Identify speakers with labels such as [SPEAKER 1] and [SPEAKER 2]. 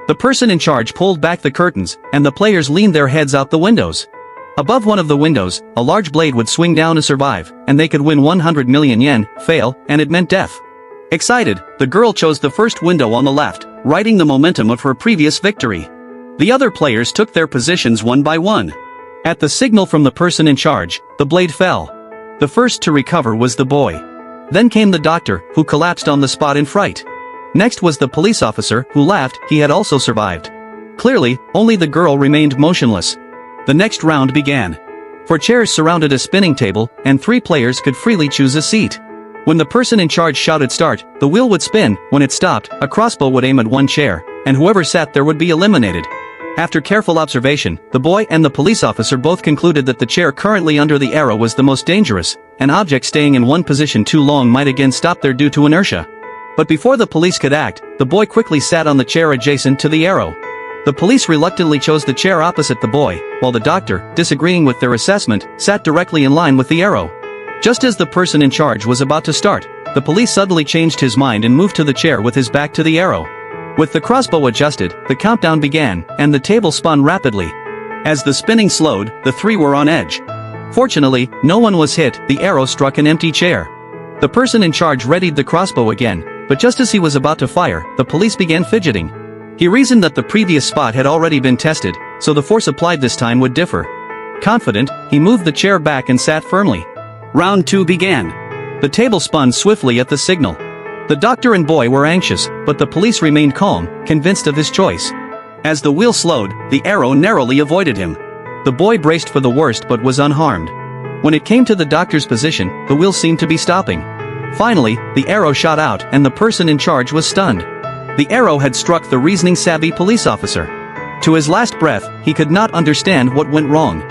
[SPEAKER 1] The person in charge pulled back the curtains, and the players leaned their heads out the windows. Above one of the windows, a large blade would swing down to survive, and they could win 100 million yen, fail, and it meant death. Excited, the girl chose the first window on the left, riding the momentum of her previous victory. The other players took their positions one by one. At the signal from the person in charge, the blade fell. The first to recover was the boy. Then came the doctor, who collapsed on the spot in fright. Next was the police officer, who laughed, he had also survived. Clearly, only the girl remained motionless. The next round began. 4 chairs surrounded a spinning table, and 3 players could freely choose a seat. When the person in charge shouted start, the wheel would spin. When it stopped, a crossbow would aim at one chair, and whoever sat there would be eliminated. After careful observation, the boy and the police officer both concluded that the chair currently under the arrow was the most dangerous. An object staying in one position too long might again stop there due to inertia. But before the police could act, the boy quickly sat on the chair adjacent to the arrow. The police reluctantly chose the chair opposite the boy, while the doctor, disagreeing with their assessment, sat directly in line with the arrow. Just as the person in charge was about to start, the police suddenly changed his mind and moved to the chair with his back to the arrow. With the crossbow adjusted, the countdown began, and the table spun rapidly. As the spinning slowed, the 3 were on edge. Fortunately, no one was hit. The arrow struck an empty chair. The person in charge readied the crossbow again, but just as he was about to fire, the police began fidgeting. He reasoned that the previous spot had already been tested, so the force applied this time would differ. Confident, he moved the chair back and sat firmly. Round 2 began. The table spun swiftly at the signal. The doctor and boy were anxious, but the police remained calm, convinced of his choice. As the wheel slowed, the arrow narrowly avoided him. The boy braced for the worst but was unharmed. When it came to the doctor's position, the wheel seemed to be stopping. Finally, the arrow shot out and the person in charge was stunned. The arrow had struck the reasoning-savvy police officer. To his last breath, he could not understand what went wrong.